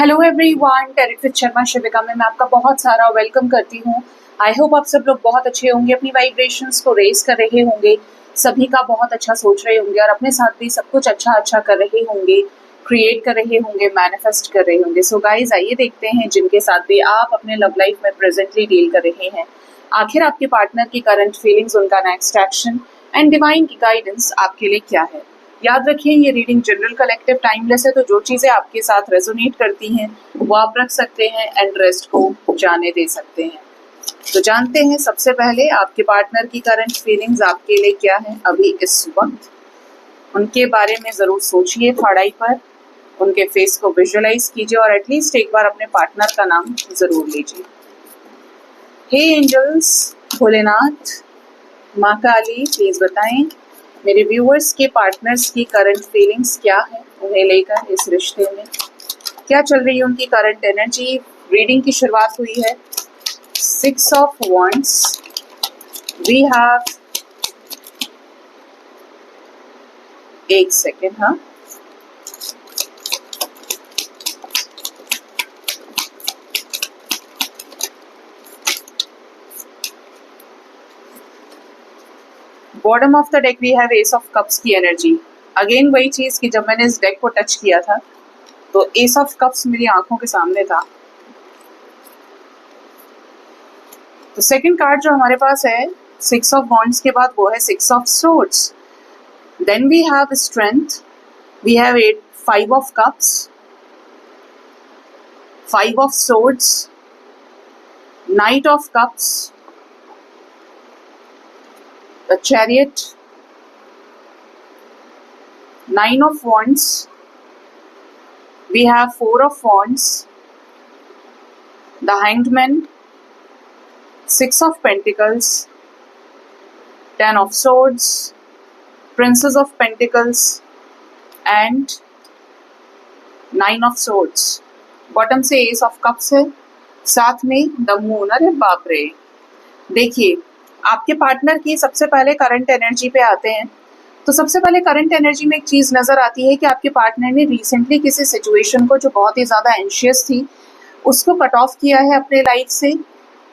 Hello everyone, tarot with Sharma Shivika में मैं आपका बहुत सारा वेलकम करती हूँ। आई होप आप सब लोग बहुत अच्छे होंगे, अपनी वाइब्रेशंस को रेज कर रहे होंगे, सभी का बहुत अच्छा सोच रहे होंगे और अपने साथ भी सब कुछ अच्छा कर रहे होंगे, क्रिएट कर रहे होंगे, मैनिफेस्ट कर रहे होंगे। सो गाइज, आइए देखते हैं जिनके साथ भी आप अपने लव लाइफ में प्रेजेंटली डील कर रहे हैं, आखिर आपके पार्टनर की करंट फीलिंग्स, उनका नेक्स्ट एक्शन एंड डिवाइन की गाइडेंस आपके लिए क्या है। याद रखिए, ये रीडिंग जनरल, कलेक्टिव, टाइमलेस है, तो जो चीजें आपके साथ रेजोनेट करती हैं वो आप रख सकते हैं एंड रेस्ट को जाने दे सकते हैं। तो जानते हैं सबसे पहले आपके पार्टनर की करंट फीलिंग्स आपके लिए क्या है अभी इस वक्त। उनके बारे में जरूर सोचिए, थर्ड आई पर उनके फेस को विजुअलाइज कीजिए और एटलीस्ट एक बार अपने पार्टनर का नाम जरूर लीजिए। हे एंजल्स, भोलेनाथ, माँ काली, प्लीज बताएं मेरे व्यूअर्स के पार्टनर्स की करंट फीलिंग्स क्या है, उन्हें लेकर इस रिश्ते में क्या चल रही है उनकी करंट एनर्जी। रीडिंग की शुरुआत हुई है 6 ऑफ wands, वी हैव, एक सेकेंड, हाँ, bottom of the deck we have ace of cups की एनर्जी। अगेन वही चीज कि जब मैंने इस डेक को टच किया था तो एस ऑफ कप्स मेरी आंखों के सामने था। तो सेकंड कार्ड जो हमारे पास है 6 ऑफ wands के बाद वो है 6 of swords। Then we have strength, we have 5 of cups, 5 of swords, knight of cups, the chariot, 9 of wands, we have 4 of wands, the hanged man, 6 of pentacles, 10 of swords, princess of pentacles and 9 of swords। Bottom से S of cups है, साथ में the moon. अरे बाप रे, देखिए आपके partner की सबसे पहले करंट एनर्जी पे आते हैं। तो सबसे पहले करंट एनर्जी में एक चीज नजर आती है कि आपके पार्टनर ने रिसेंटली किसी सिचुएशन को जो बहुत ही ज्यादा एंशियस थी उसको कट ऑफ किया है अपने लाइफ से,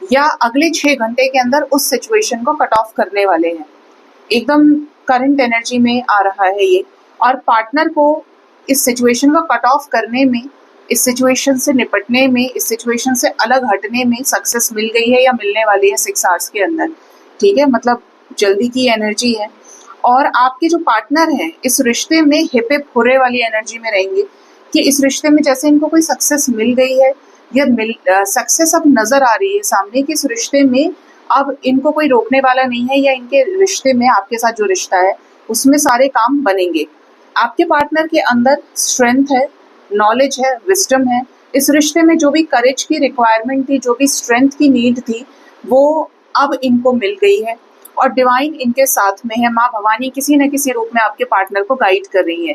या अगले 6 घंटे के अंदर उस सिचुएशन को कट ऑफ करने वाले हैं। एकदम करंट एनर्जी में आ रहा है ये, और पार्टनर को इस सिचुएशन को कट ऑफ करने में, इस सिचुएशन से निपटने में, इस सिचुएशन से अलग हटने में सक्सेस मिल गई है या मिलने वाली है 6 आवर्स के अंदर। ठीक है, मतलब जल्दी की एनर्जी है। और आपके जो पार्टनर हैं इस रिश्ते में हिप हिप हुर्रे वाली एनर्जी में रहेंगे कि इस रिश्ते में जैसे इनको कोई सक्सेस मिल गई है या सक्सेस अब नजर आ रही है सामने कि इस रिश्ते में अब इनको कोई रोकने वाला नहीं है, या इनके रिश्ते में, आपके साथ जो रिश्ता है उसमें सारे काम बनेंगे। आपके पार्टनर के अंदर स्ट्रेंथ है, नॉलेज है, विजडम है। इस रिश्ते में जो भी करेज की रिक्वायरमेंट थी, जो भी स्ट्रेंथ की नीड थी, वो अब इनको मिल गई है और डिवाइन इनके साथ में है। माँ भवानी किसी न किसी रूप में आपके पार्टनर को गाइड कर रही है।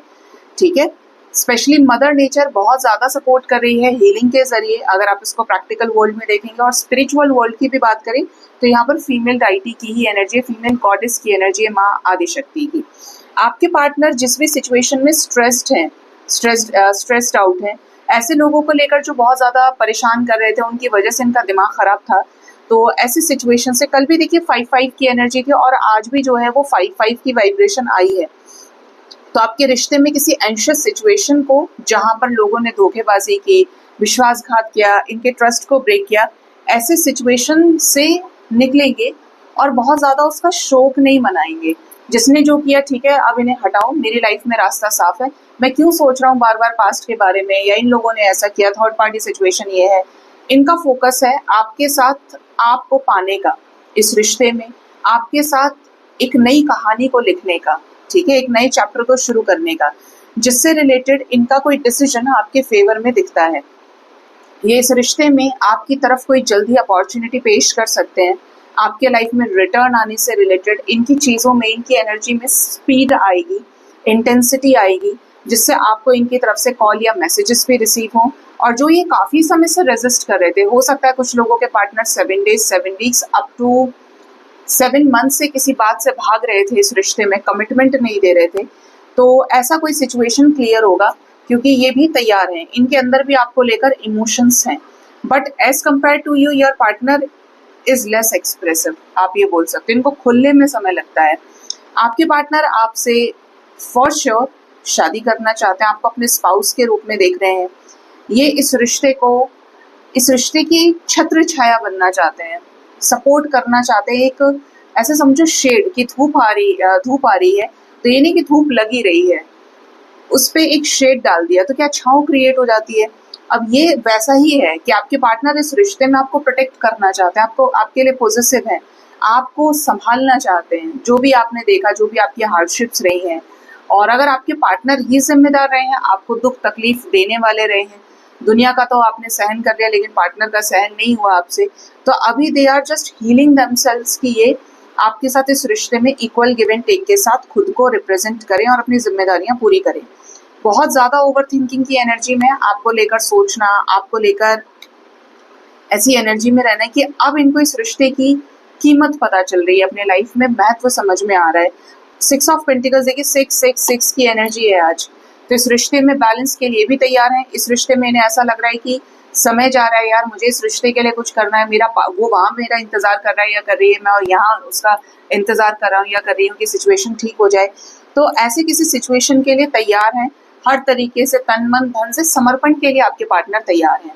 ठीक है, स्पेशली मदर नेचर बहुत ज्यादा सपोर्ट कर रही है हीलिंग के जरिए, अगर आप इसको प्रैक्टिकल वर्ल्ड में देखेंगे। और स्पिरिचुअल वर्ल्ड की भी बात करें तो यहाँ पर फीमेल डाइटी की ही एनर्जी है, फीमेल गॉडेस की एनर्जी है, माँ आदिशक्ति की। आपके पार्टनर जिस भी सिचुएशन में स्ट्रेस्ड हैं, स्ट्रेस्ड आउट हैं, ऐसे लोगों को लेकर जो बहुत ज्यादा परेशान कर रहे थे, उनकी वजह से इनका दिमाग खराब था। तो ऐसी सिचुएशन से कल भी देखिए 5-5 की एनर्जी थी और आज भी जो है वो 5-5 की वाइब्रेशन आई है। तो आपके रिश्ते में किसी एंशियस सिचुएशन को, जहां पर लोगों ने धोखेबाजी की, विश्वासघात किया, इनके ट्रस्ट को ब्रेक किया, ऐसे सिचुएशन से निकलेंगे और बहुत ज्यादा उसका शोक नहीं मनाएंगे। जिसने जो किया ठीक है, अब इन्हें हटाओ, मेरी लाइफ में रास्ता साफ है, मैं क्यों सोच रहा हूँ बार बार पास्ट के बारे में, या इन लोगों ने ऐसा किया, थर्ड पार्टी सिचुएशन ये है। इनका फोकस है आपके साथ, आपको पाने का, इस रिश्ते में आपके साथ एक नई कहानी को लिखने का। ठीक है, एक नए चैप्टर को शुरू करने का, जिससे रिलेटेड इनका कोई डिसीजन आपके फेवर में दिखता है। ये इस रिश्ते में आपकी तरफ कोई जल्दी अपॉर्चुनिटी पेश कर सकते हैं। आपके लाइफ में रिटर्न आने से रिलेटेड इनकी चीजों में, इनकी एनर्जी में स्पीड आएगी, इंटेंसिटी आएगी, जिससे आपको इनकी तरफ से कॉल या मैसेजेस भी रिसीव हों। और जो ये काफी समय से रेजिस्ट कर रहे थे, हो सकता है कुछ लोगों के partner 7 days, 7 weeks, up to 7 month से किसी बात से भाग रहे थे, इस रिश्ते में कमिटमेंट नहीं दे रहे थे, तो ऐसा कोई सिचुएशन क्लियर होगा। क्योंकि ये भी तैयार हैं, इनके अंदर भी आपको लेकर इमोशंस हैं, but as compare to you your partner is less expressive, आप ये बोल सकते हैं, इनको खुलने में समय लगता है। आपके पार्टनर आपसे फॉर श्योर शादी करना चाहते हैं, आपको अपने स्पाउस के रूप में देख रहे हैं, ये इस रिश्ते की छत्र छाया बनना चाहते हैं, सपोर्ट करना चाहते हैं। एक ऐसे समझो शेड की धूप आ रही है, तो ये नहीं कि धूप लगी रही है, उस पे एक शेड डाल दिया तो क्या छांव क्रिएट हो जाती है। अब ये वैसा ही है कि आपके पार्टनर इस रिश्ते में आपको प्रोटेक्ट करना चाहते हैं, आपको आपके लिए पॉजिटिव है, आपको संभालना चाहते हैं, जो भी आपने देखा, जो भी आपकी हार्डशिप्स रही हैं। और अगर आपके पार्टनर ही जिम्मेदार रहे हैं, आपको दुख तकलीफ देने वाले रहे हैं, दुनिया का तो आपने सहन कर लिया लेकिन पार्टनर का सहन नहीं हुआ आपसे, तो अभी they are just healing themselves कि ये आपके साथ इस रिश्ते में इक्वल गिव एंड टेक के साथ खुद को रिप्रेजेंट करें और अपनी जिम्मेदारियां पूरी करें। बहुत ज्यादा ओवर थिंकिंग की एनर्जी में आपको लेकर सोचना, आपको लेकर ऐसी एनर्जी में रहना है कि अब इनको इस रिश्ते की कीमत पता चल रही है, अपने लाइफ में महत्व समझ में आ रहा है। 6 ऑफ पेंटिकल्स देखिए 666 की एनर्जी है आज, तो इस रिश्ते में बैलेंस के लिए भी तैयार हैं। इस रिश्ते में इन्हें ऐसा लग रहा है कि समय जा रहा है यार, मुझे इस रिश्ते के लिए कुछ करना है, वो वहाँ मेरा इंतजार कर रहा है या कर रही है, मैं और यहाँ उसका इंतजार कर रहा हूँ या कर रही हूँ कि सिचुएशन ठीक हो जाए। तो ऐसे किसी सिचुएशन के लिए तैयार हैं, हर तरीके से तन मन धन से समर्पण के लिए आपके पार्टनर तैयार हैं।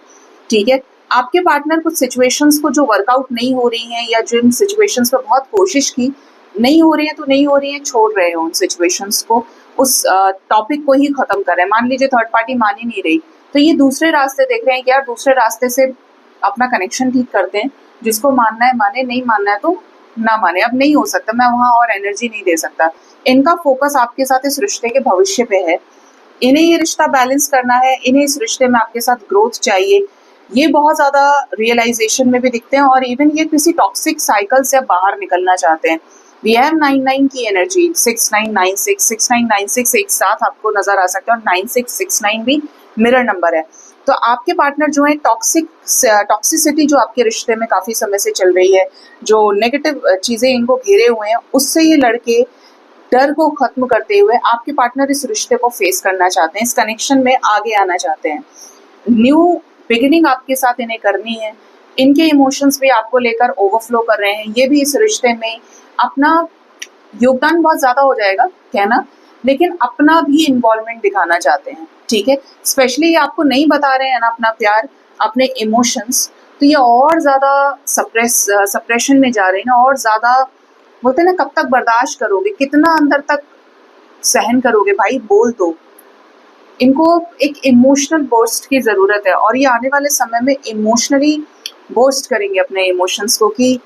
ठीक है, आपके पार्टनर कुछ सिचुएशंस को जो वर्कआउट नहीं हो रही हैं या जिन सिचुएशंस पे बहुत कोशिश की नहीं हो रही है, तो नहीं हो रही है, छोड़ रहे हो उन सिचुएशंस को, उस टॉपिक को ही खत्म कर रहे हैं। मान लीजिए थर्ड पार्टी मान ही नहीं रही, तो ये दूसरे रास्ते देख रहे हैं कि यार दूसरे रास्ते से अपना कनेक्शन ठीक करते हैं, जिसको मानना है माने, नहीं मानना है तो ना माने, अब नहीं हो सकता, मैं वहां और एनर्जी नहीं दे सकता। इनका फोकस आपके साथ इस रिश्ते के भविष्य पे है, इन्हें ये रिश्ता बैलेंस करना है, इन्हें इस रिश्ते में आपके साथ ग्रोथ चाहिए। ये बहुत ज्यादा रियलाइजेशन में भी दिखते हैं और इवन ये किसी टॉक्सिक साइकिल से बाहर निकलना चाहते हैं। वी हैव 99 की एनर्जी, 6996 एक साथ आपको नजर आ सकता है और 9669 भी मिरर नंबर है। तो आपके पार्टनर जो है टॉक्सिसिटी जो आपके रिश्ते में काफी समय से चल रही है, जो नेगेटिव चीजें इनको घेरे हुए हैं, उससे ये लड़के डर को खत्म करते हुए आपके पार्टनर इस रिश्ते को फेस करना चाहते हैं, इस कनेक्शन में आगे आना चाहते हैं। न्यू बिगिनिंग आपके साथ इन्हें करनी है, इनके इमोशंस भी आपको लेकर ओवरफ्लो कर रहे हैं, ये भी इस रिश्ते में अपना योगदान बहुत ज्यादा हो जाएगा कहना, लेकिन अपना भी इन्वॉल्वमेंट दिखाना चाहते हैं। ठीक है, स्पेशली ये आपको नहीं बता रहे हैं ना अपना प्यार, अपने इमोशंस, तो ये और ज्यादा सप्रेशन में जा रहे हैं ना, और ज्यादा बोलते हैं ना, कब तक बर्दाश्त करोगे, कितना अंदर तक सहन करोगे भाई, बोल दो। इनको एक इमोशनल बर्स्ट की जरूरत है और ये आने वाले समय में इमोशनली बर्स्ट करेंगे अपने इमोशंस को कि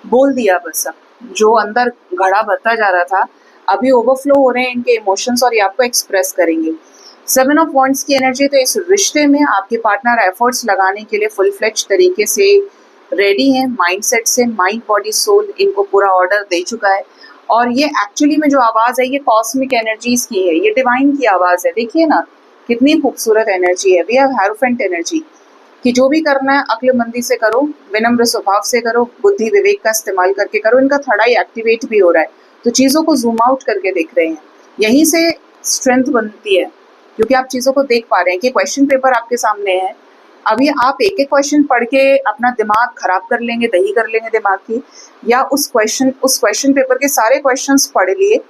बोल दिया बस, अब जो अंदर घड़ा भरता जा रहा था अभी ओवरफ्लो हो रहे हैं इनके इमोशंस और ये आपको एक्सप्रेस करेंगे। 7 ऑफ वॉन्ड्स की एनर्जी, तो इस रिश्ते में आपके पार्टनर एफर्ट्स लगाने के लिए फुल फ्लेज तरीके से रेडी है, माइंडसेट से, माइंड बॉडी सोल इनको पूरा ऑर्डर दे चुका है। और ये एक्चुअली में जो आवाज है ये कॉस्मिक एनर्जीज की है, ये डिवाइन की आवाज है। देखिए ना कितनी खूबसूरत एनर्जी है। वी हैव हेरोफेंट एनर्जी कि जो भी करना है अक्लमंदी से करो, विनम्र स्वभाव से करो, बुद्धि विवेक का इस्तेमाल करके करो। इनका थर्ड आई एक्टिवेट भी हो रहा है, तो चीजों को जूम आउट करके देख रहे हैं, यहीं से स्ट्रेंथ बनती है क्योंकि आप चीजों को देख पा रहे हैं कि क्वेश्चन पेपर आपके सामने है। अभी आप एक एक क्वेश्चन पढ़ के अपना दिमाग खराब कर लेंगे, दही कर लेंगे दिमाग की, या उस क्वेश्चन पेपर के सारे क्वेश्चंस पढ़ लिए,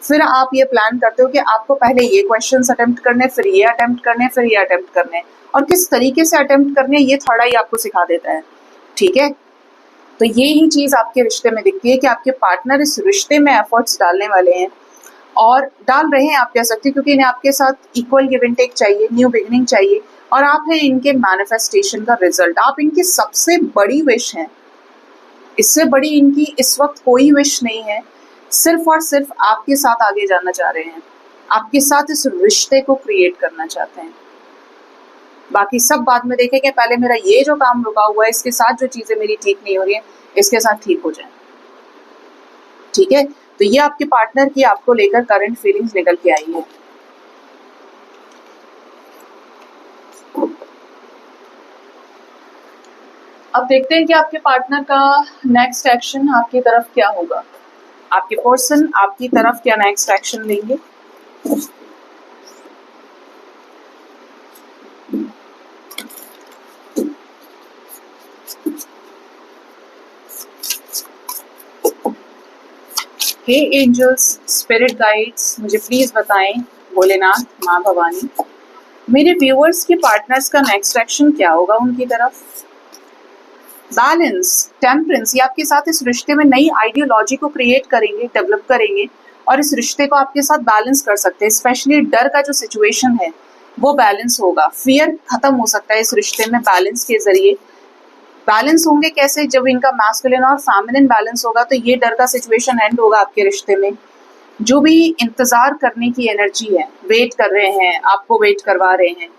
फिर आप ये प्लान करते हो कि आपको पहले ये क्वेश्चंस अटेम्प्ट करने, फिर ये अटेम्प्ट करने, फिर ये अटेम्प्ट करने, और किस तरीके से अटेम्प्ट करने ये थर्ड आई आपको सिखा देता है। ठीक है, तो ये ही चीज आपके रिश्ते में दिखती है कि आपके पार्टनर इस रिश्ते में एफर्ट्स डालने वाले हैं और डाल रहे हैं, आप कह सकते हैं, क्योंकि इन्हें आपके साथ इक्वल गिव एंड टेक चाहिए, न्यू बिगिनिंग चाहिए, और आप हैं इनके मैनिफेस्टेशन का रिजल्ट। आप इनकी सबसे बड़ी विश हैं, इससे बड़ी इनकी इस वक्त कोई विश नहीं है, सिर्फ और सिर्फ आपके साथ आगे जाना चाह रहे हैं, आपके साथ इस रिश्ते को क्रिएट करना चाहते हैं। बाकी सब बाद में देखेंगे, पहले मेरा ये जो काम रुका हुआ है, इसके साथ जो चीजें मेरी ठीक नहीं हो रही है, इसके साथ ठीक हो जाए। ठीक है, तो ये आपके पार्टनर की आपको लेकर करंट फीलिंग्स निकल के आई है। अब देखते हैं कि आपके पार्टनर का नेक्स्ट एक्शन आपकी तरफ क्या होगा, आपके पर्सन आपकी तरफ क्या नेक्स्ट एक्शन लेंगे। हे एंजल्स, स्पिरिट गाइड्स, मुझे प्लीज बताएं, भोलेनाथ, माँ भवानी, मेरे व्यूअर्स के पार्टनर्स का नेक्स्ट एक्शन क्या होगा उनकी तरफ। बैलेंस, टेम्परेंस, ये आपके साथ इस रिश्ते में नई आइडियोलॉजी को क्रिएट करेंगे, डेवलप करेंगे और इस रिश्ते को आपके साथ बैलेंस कर सकते हैं। स्पेशली डर का जो सिचुएशन है वो बैलेंस होगा, फियर खत्म हो सकता है इस रिश्ते में बैलेंस के जरिए। बैलेंस होंगे कैसे? जब इनका मैस्कुलिन और फेमिनिन बैलेंस होगा तो ये डर का सिचुएशन एंड होगा आपके रिश्ते में। जो भी इंतजार करने की एनर्जी है, वेट कर रहे हैं, आपको वेट करवा रहे हैं,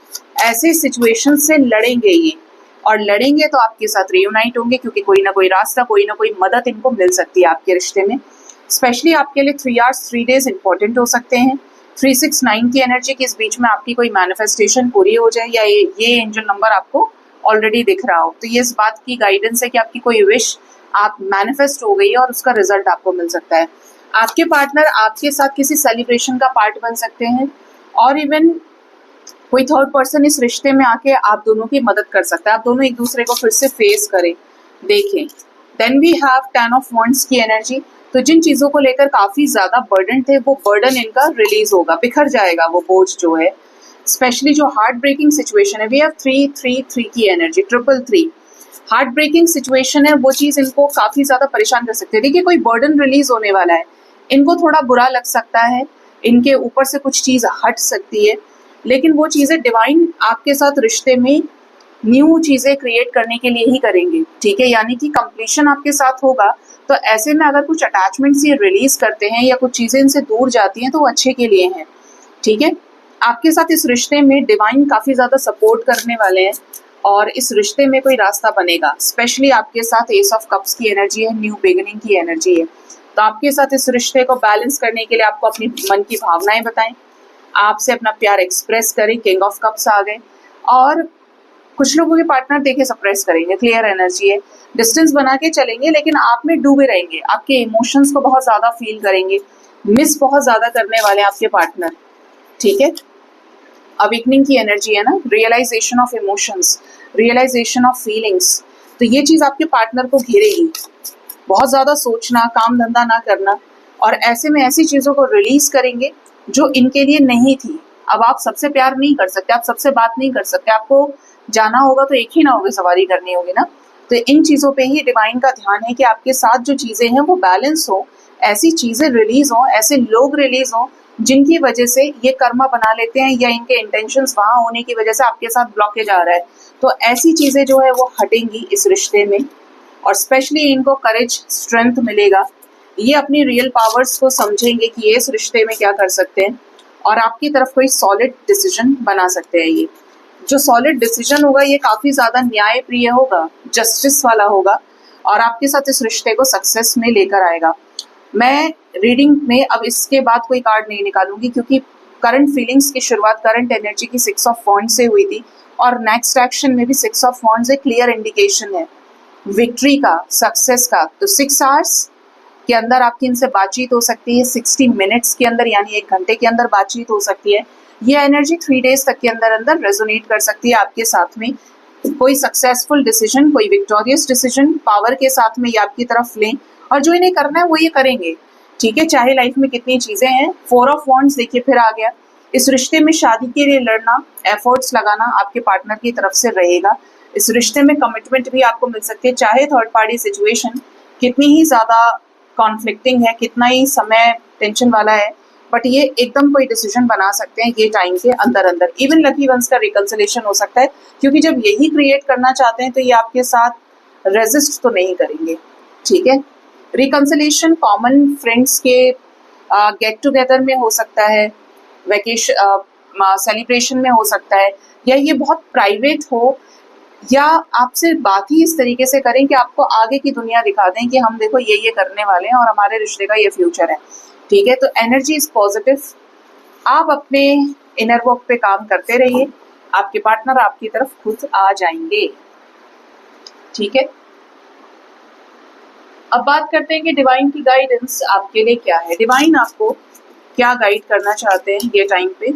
ऐसे सिचुएशन से लड़ेंगे ये, और लड़ेंगे तो आपके साथ रियूनाइट होंगे, क्योंकि कोई ना कोई रास्ता, कोई ना कोई मदद इनको मिल सकती है आपके रिश्ते में। स्पेशली आपके लिए 3 hours 3 days इंपॉर्टेंट हो सकते हैं। 369 की एनर्जी के इस बीच में आपकी कोई मैनिफेस्टेशन पूरी हो जाए, या ये एंजल नंबर आपको ऑलरेडी दिख रहा हो, तो ये इस बात की गाइडेंस है कि आपकी कोई विश आप मैनिफेस्ट हो गई है और उसका रिजल्ट आपको मिल सकता है। आपके पार्टनर आपके साथ किसी सेलिब्रेशन का पार्ट बन सकते हैं, और इवन कोई थर्ड पर्सन इस रिश्ते में आके आप दोनों की मदद कर सकता है। आप दोनों एक दूसरे को फिर से फेस करें, देखें। Then we have 10 of Wands की एनर्जी। तो जिन चीजों को लेकर काफी ज्यादा बर्डन थे, वो बर्डन इनका रिलीज होगा, बिखर जाएगा वो बोझ जो है। स्पेशली जो हार्ट ब्रेकिंग सिचुएशन है, वी हैव 333 की एनर्जी, 333 हार्ट ब्रेकिंग सिचुएशन है, वो चीज इनको काफी ज्यादा परेशान कर सकती है। देखिए, कोई बर्डन रिलीज होने वाला है, इनको थोड़ा बुरा लग सकता है, इनके ऊपर से कुछ चीज हट सकती है, लेकिन वो चीजें डिवाइन आपके साथ रिश्ते में न्यू चीजें क्रिएट करने के लिए ही करेंगे, ठीक है। यानी कि कंप्लीशन आपके साथ होगा, तो ऐसे में अगर कुछ अटैचमेंट्स ये रिलीज करते हैं या कुछ चीजें इनसे दूर जाती हैं तो वो अच्छे के लिए हैं, ठीक है। आपके साथ इस रिश्ते में डिवाइन काफी ज्यादा सपोर्ट करने वाले हैं और इस रिश्ते में कोई रास्ता बनेगा। स्पेशली आपके साथ एस ऑफ कप्स की एनर्जी है, न्यू बिगिनिंग की एनर्जी है। तो आपके साथ इस रिश्ते को बैलेंस करने के लिए आपको अपनी मन की भावनाएं बताएं, आपसे अपना प्यार एक्सप्रेस करें। किंग ऑफ कप्स आ गए, और कुछ लोगों के पार्टनर देखे सप्रेस करेंगे, क्लियर एनर्जी है, डिस्टेंस बना के चलेंगे, लेकिन आप में डूबे रहेंगे, आपके इमोशंस को बहुत ज्यादा फील करेंगे, मिस बहुत ज्यादा करने वाले आपके पार्टनर, ठीक है। अवेकनिंग की एनर्जी है ना, realisation of emotions, realisation of feelings. तो ये चीज आपके पार्टनर को घेरेगी, बहुत ज्यादा सोचना, काम धंधा ना करना, और ऐसे में ऐसी चीजों को रिलीज करेंगे जो इनके लिए नहीं थी। अब आप सबसे प्यार नहीं कर सकते, आप सबसे बात नहीं कर सकते, आपको जाना होगा तो एक ही ना होगी, सवारी करनी होगी ना। तो इन चीजों पे ही डिवाइन का ध्यान है कि आपके साथ जो चीजें हैं वो बैलेंस हो, ऐसी चीजें रिलीज हो, ऐसे लोग रिलीज हो जिनकी वजह से ये कर्मा बना लेते हैं, या इनके इंटेंशंस वहां होने की वजह से आपके साथ ब्लॉकेज आ रहा है। तो ऐसी चीजें जो है वो हटेंगी इस रिश्ते में, और स्पेशली इनको करेज, स्ट्रेंथ मिलेगा। ये अपनी रियल पावर्स को समझेंगे कि ये इस रिश्ते में क्या कर सकते हैं, और आपकी तरफ कोई सॉलिड डिसीजन बना सकते हैं। ये जो सॉलिड डिसीजन होगा ये काफी ज्यादा न्याय प्रिय होगा, जस्टिस वाला होगा, और आपके साथ इस रिश्ते को सक्सेस में लेकर आएगा। मैं रीडिंग में अब इसके बाद कोई कार्ड नहीं निकालूंगी, क्योंकि करंट फीलिंग्स की शुरुआत करंट एनर्जी की 6 of Wands से हुई थी, और नेक्स्ट एक्शन में भी 6 of Wands एक क्लियर इंडिकेशन है विक्ट्री का, सक्सेस का। तो 6 hours के अंदर आपकी इनसे बातचीत हो सकती है, 60 minutes के अंदर, यानी 1 घंटे के अंदर बातचीत हो सकती है। ये एनर्जी 3 days तक के अंदर अंदर रेजोनेट कर सकती है आपके साथ में। कोई सक्सेसफुल डिसीजन, कोई विक्टोरियस डिसीजन पावर के साथ में ये आपकी तरफ लें, और जो इन्हें करना है वो ये करेंगे, ठीक है। चाहे लाइफ में कितनी चीजें हैं। 4 of Wands देखिए फिर आ गया। इस रिश्ते में शादी के लिए लड़ना, एफर्ट्स लगाना आपके पार्टनर की तरफ से रहेगा। इस रिश्ते में कमिटमेंट भी आपको मिल सकती है, चाहे थर्ड पार्टी सिचुएशन कितनी ही ज्यादा कॉन्फ्लिक्टिंग है, कितना ही समय टेंशन वाला है, बट ये एकदम कोई डिसीजन बना सकते हैं ये टाइम के अंदर अंदर। इवन लकी वंस का रिकंसिलेशन हो सकता है, क्योंकि जब यही क्रिएट करना चाहते हैं तो ये आपके साथ रेजिस्ट तो नहीं करेंगे, ठीक है। रिकंसिलेशन कॉमन फ्रेंड्स के गेट टुगेदर में हो सकता है, वेकेशन सेलिब्रेशन में हो सकता है, या ये बहुत प्राइवेट हो, या आपसे बात ही इस तरीके से करें कि आपको आगे की दुनिया दिखा दें कि हम देखो ये करने वाले हैं और हमारे रिश्ते का ये फ्यूचर है, ठीक है। तो एनर्जी इज पॉजिटिव। आप अपने इनर वर्क पे काम करते रहिए, आपके पार्टनर आपकी तरफ खुद आ जाएंगे, ठीक है। अब बात करते हैं कि डिवाइन की गाइडेंस आपके लिए क्या है। डिवाइन आपको क्या गाइड करना चाहते हैं ये टाइम पे।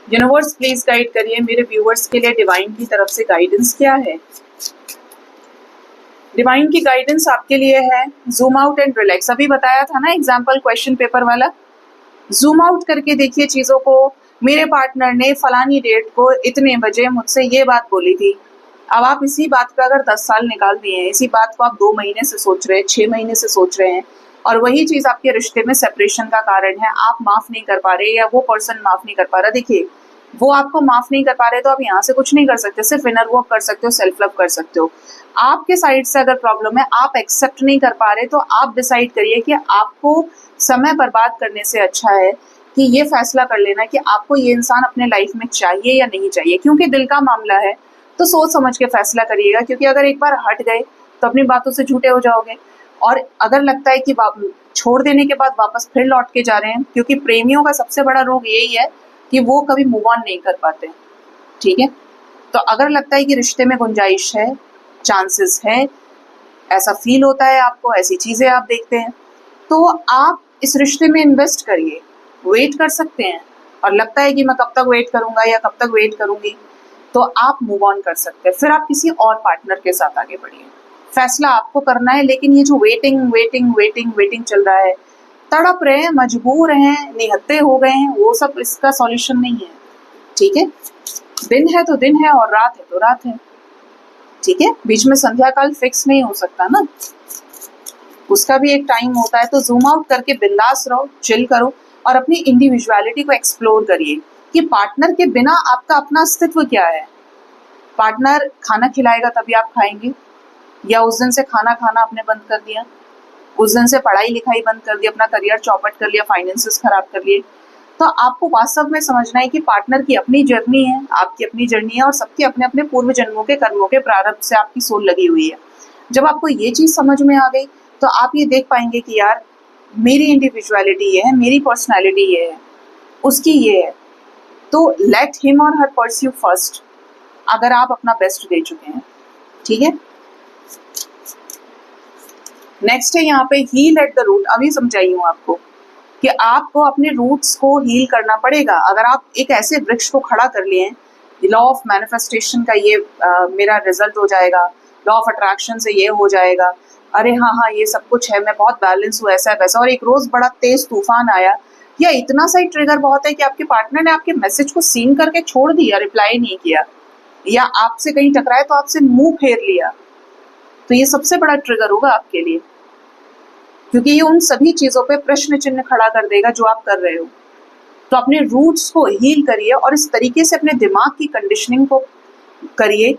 यूनिवर्स प्लीज गाइड करिए मेरे व्यूअर्स के लिए, डिवाइन की तरफ से गाइडेंस क्या है। डिवाइन की गाइडेंस आपके लिए है जूम आउट एंड रिलैक्स। अभी बताया था ना एग्जाम्पल क्वेश्चन पेपर वाला, जूम आउट करके देखिए चीजों को। मेरे पार्टनर ने फलानी डेट को इतने बजे मुझसे ये बात बोली थी। अब आप इसी बात पे अगर 10 साल निकाल दिए हैं, इसी बात को आप 2 महीने से सोच रहे हैं, 6 महीने से सोच रहे हैं, और वही चीज आपके रिश्ते में सेपरेशन का कारण है, आप माफ नहीं कर पा रहे या वो पर्सन माफ नहीं कर पा रहा। देखिए, वो आपको माफ नहीं कर पा रहे तो आप यहाँ से कुछ नहीं कर सकते, सिर्फ इनर वर्क कर सकते हो, सेल्फ लव कर सकते हो। आपके साइड से अगर प्रॉब्लम है, आप एक्सेप्ट नहीं कर पा रहे, तो आप डिसाइड करिए कि आपको समय बर्बाद करने से अच्छा है कि ये फैसला कर लेना कि आपको ये इंसान अपने लाइफ में चाहिए या नहीं चाहिए। क्योंकि दिल का मामला है तो सोच समझ के फैसला करिएगा, क्योंकि अगर एक बार हट गए तो अपनी बातों से झूठे हो जाओगे। और अगर लगता है कि छोड़ देने के बाद वापस फिर लौट के जा रहे हैं, क्योंकि प्रेमियों का सबसे बड़ा रोग यही है कि वो कभी मूव ऑन नहीं कर पाते, ठीक है। तो अगर लगता है कि रिश्ते में गुंजाइश है, चांसेस है, ऐसा फील होता है आपको, ऐसी चीजें आप देखते हैं, तो आप इस रिश्ते में इन्वेस्ट करिए। वेट कर सकते हैं, और लगता है कि मैं कब तक वेट करूंगा या कब तक वेट करूंगी, तो आप मूव ऑन कर सकते हैं। फिर आप किसी और पार्टनर के साथ आगे बढ़िए। फैसला आपको करना है, लेकिन ये जो वेटिंग वेटिंग वेटिंग वेटिंग चल रहा है, तड़प रहे हैं, मजबूर हैं, निहत्ते हो गए हैं, वो सब इसका सॉल्यूशन नहीं है, ठीक है। दिन है तो दिन है और रात है तो रात है, ठीक है। बीच में संध्या काल फिक्स नहीं हो सकता ना, उसका भी एक टाइम होता है। तो जूम आउट करके बिंदास रहो, चिल करो और अपनी इंडिविजुअलिटी को एक्सप्लोर करिए कि पार्टनर के बिना आपका अपना अस्तित्व क्या है। पार्टनर खाना खिलाएगा तभी आप खाएंगे, या उस दिन से खाना खाना आपने बंद कर दिया, उस दिन से पढ़ाई लिखाई बंद कर दी, अपना करियर चौपट कर लिया, फाइनेंसेस खराब कर लिए। तो आपको वास्तव में समझना है कि पार्टनर की अपनी जर्नी है, आपकी अपनी जर्नी है, और सबके अपने अपने पूर्व जन्मों के कर्मों के प्रारब्ध से आपकी सोल लगी हुई है। जब आपको ये चीज समझ में आ गई तो आप ये देख पाएंगे कि यार मेरी इंडिविजुअलिटी ये है, मेरी पर्सनैलिटी ये है, उसकी ये है, तो लेट हिम और हर परस्यू फर्स्ट, अगर आप अपना बेस्ट दे चुके हैं, ठीक है। नेक्स्ट है यहाँ पे हील एट द रूट। अभी समझाई हूँ आपको कि आपको अपने रूट्स को हील करना पड़ेगा। अगर आप एक ऐसे वृक्ष को खड़ा कर लिए, लॉ ऑफ मैनिफेस्टेशन का ये मेरा रिजल्ट हो जाएगा, लॉ ऑफ अट्रैक्शन से ये हो जाएगा, अरे हाँ हाँ ये सब कुछ है, मैं बहुत बैलेंस हूँ, ऐसा है वैसा, और एक रोज बड़ा तेज तूफान आया, या इतना सा ही ट्रिगर बहुत है कि आपके पार्टनर ने आपके मैसेज को सीन करके छोड़ दिया, रिप्लाई नहीं किया, या आपसे कहीं टकराए तो आपसे मुंह फेर लिया, तो ये सबसे बड़ा ट्रिगर होगा आपके लिए, क्योंकि ये उन सभी चीजों पे प्रश्न चिन्ह खड़ा कर देगा जो आप कर रहे हो। तो अपने रूट्स को हील करिए और इस तरीके से अपने दिमाग की कंडीशनिंग को करिए,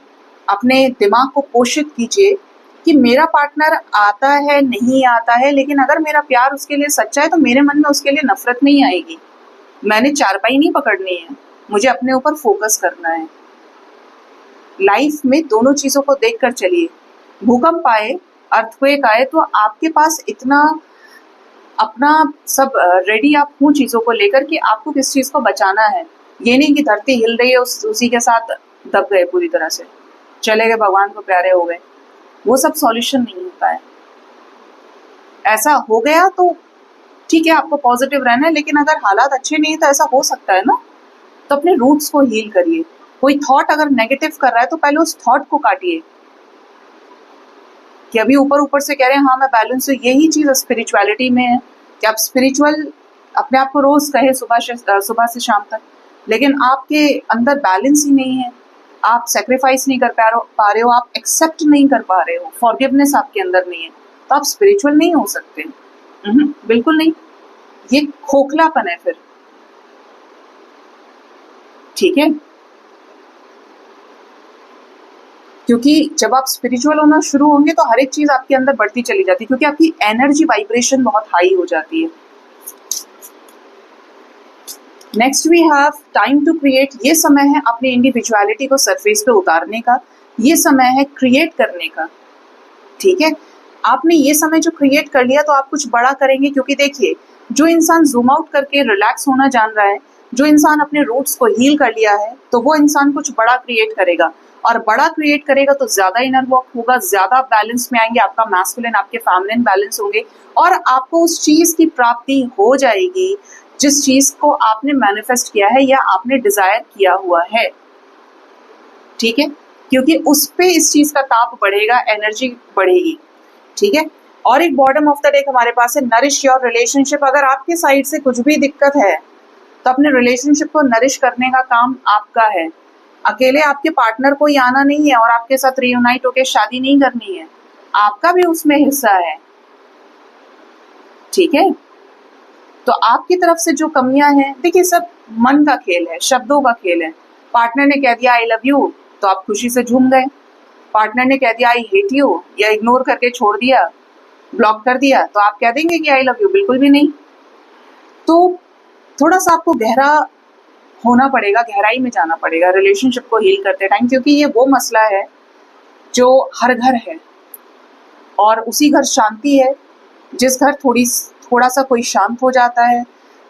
अपने दिमाग को पोषित कीजिए कि मेरा पार्टनर आता है नहीं आता है, लेकिन अगर मेरा प्यार उसके लिए सच्चा है तो मेरे मन में उसके लिए नफरत नहीं आएगी। मैंने चारपाई नहीं पकड़नी है, मुझे अपने ऊपर फोकस करना है। लाइफ में दोनों चीजों को देखकर चलिए। भूकंप आए, अर्थक्वेक आए, तो आपके पास इतना अपना सब रेडी आप हूँ चीजों को लेकर कि आपको किस चीज को बचाना है। ये नहीं कि धरती हिल रही है उसी के साथ दब गए, पूरी तरह से चले गए, भगवान को प्यारे हो गए, वो सब सॉल्यूशन नहीं होता है। ऐसा हो गया तो ठीक है, आपको पॉजिटिव रहना है, लेकिन अगर हालात अच्छे नहीं है तो ऐसा हो सकता है ना। तो अपने रूट्स को हील करिए। कोई थॉट अगर नेगेटिव कर रहा है तो पहले उस थॉट को काटिए कि अभी ऊपर ऊपर से कह रहे हैं हाँ मैं बैलेंस हूँ, यही चीज स्पिरिचुअलिटी में है कि आप स्पिरिचुअल अपने आप को रोज कहे सुबह से शाम तक, लेकिन आपके अंदर बैलेंस ही नहीं है, आप सेक्रीफाइस नहीं कर पा रहे हो, आप एक्सेप्ट नहीं कर पा रहे हो, फॉरगिवनेस आपके अंदर नहीं है, तो आप स्पिरिचुअल नहीं हो सकते। बिल्कुल नहीं, ये खोखलापन है फिर, ठीक है। क्योंकि जब आप स्पिरिचुअल होना शुरू होंगे तो हर एक चीज आपके अंदर बढ़ती चली जाती है, क्योंकि आपकी एनर्जी वाइब्रेशन बहुत हाई हो जाती है। Next we have time to create. ये समय है अपनी इंडिविजुअलिटी को सरफेस पे उतारने का, ये समय है क्रिएट करने का, ठीक है। आपने ये समय जो क्रिएट कर लिया तो आप कुछ बड़ा करेंगे, क्योंकि देखिए जो इंसान जूम आउट करके रिलैक्स होना जान रहा है, जो इंसान अपने रूट्स को हील कर लिया है, तो वो इंसान कुछ बड़ा क्रिएट करेगा, और बड़ा क्रिएट करेगा तो ज्यादा इनर वर्क होगा, ज्यादा बैलेंस में आएंगे, आपका मैस्कुलिन आपके फेमिनिन बैलेंस होंगे, और आपको उस चीज की प्राप्ति हो जाएगी जिस चीज को आपने मैनिफेस्ट किया है या आपने डिजायर किया हुआ है, ठीक है। क्योंकि उस पे इस चीज का ताप बढ़ेगा, एनर्जी बढ़ेगी, ठीक है। और एक बॉटम ऑफ द डेक हमारे पास है नरिश योर रिलेशनशिप। अगर आपके साइड से कुछ भी दिक्कत है तो अपने रिलेशनशिप को नरिश करने का काम आपका है। अकेले आपके पार्टनर को ही आना नहीं है और आपके साथ रियूनाइट होके शादी नहीं करनी है, आपका भी उसमें हिस्सा है, ठीक है। तो आपकी तरफ से जो कमियां हैं, देखिए सब मन का खेल है, शब्दों का खेल है। पार्टनर ने कह दिया आई लव यू तो आप खुशी से झूम गए, पार्टनर ने कह दिया आई हेट यू या इग्नोर करके छोड़ दिया, ब्लॉक कर दिया, तो आप कह देंगे कि आई लव यू? बिल्कुल भी नहीं। तो थोड़ा सा आपको गहरा होना पड़ेगा, गहराई में जाना पड़ेगा रिलेशनशिप को हील करते टाइम, क्योंकि ये वो मसला है जो हर घर है और उसी घर शांति है जिस घर थोड़ा सा कोई शांत हो जाता है,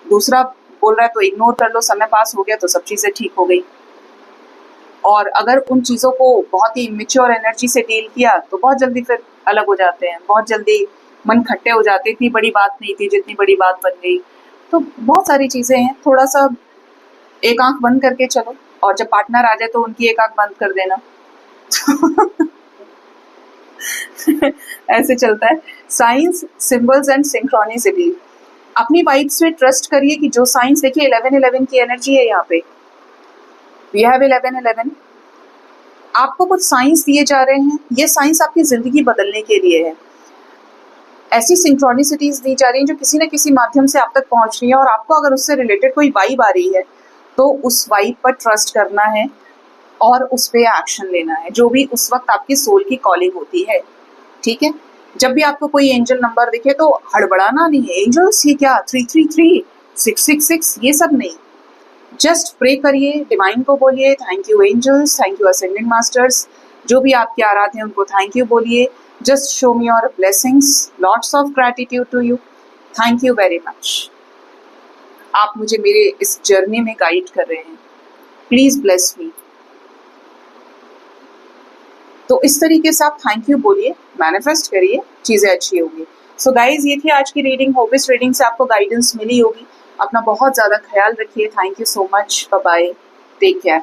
दूसरा बोल रहा है तो इग्नोर कर लो, समय पास हो गया तो सब चीजें ठीक हो गई। और अगर उन चीजों को बहुत ही इमेच्योर एनर्जी से डील किया तो बहुत जल्दी फिर अलग हो जाते हैं, बहुत जल्दी मन खट्टे हो जाते, इतनी बड़ी बात नहीं थी जितनी बड़ी बात बन गई। तो बहुत सारी चीजें हैं, थोड़ा सा एक आंख बंद करके चलो, और जब पार्टनर आ जाए तो उनकी एक आंख बंद कर देना। ऐसे चलता है। Science, symbols and synchronicity. अपनी वाइब्स में ट्रस्ट करिए कि जो साइंस, देखिए 11-11 की एनर्जी है यहाँ पे, वी हैव 11-11। आपको कुछ साइंस दिए जा रहे हैं, ये साइंस आपकी जिंदगी बदलने के लिए है। ऐसी सिंक्रोनिसिटीज दी जा रही हैं जो किसी न किसी माध्यम से आप तक पहुंच रही है, और आपको अगर उससे रिलेटेड कोई वाइब आ रही है तो उस वाइब पर ट्रस्ट करना है और उस पे एक्शन लेना है, जो भी उस वक्त आपकी सोल की कॉलिंग होती है, ठीक है। जब भी आपको कोई एंजल नंबर दिखे तो हड़बड़ाना नहीं है, एंजल्स ये क्या 333 666 ये सब नहीं, जस्ट प्रे करिए, डिवाइन को बोलिए thank you angels, thank you ascendant masters, जो भी आपके आराध्य हैं उनको थैंक यू बोलिए। Just show me your blessings, lots of gratitude to you, thank you very much. आप मुझे मेरे इस जर्नी में गाइड कर रहे हैं, प्लीज ब्लेस मी। तो इस तरीके से आप थैंक यू बोलिए, मैनिफेस्ट करिए, चीजें अच्छी होगी। सो गाइज, ये थी आज की रीडिंग। होप इस रीडिंग से आपको गाइडेंस मिली होगी। अपना बहुत ज्यादा ख्याल रखिए। Thank you so much, bye bye, take care.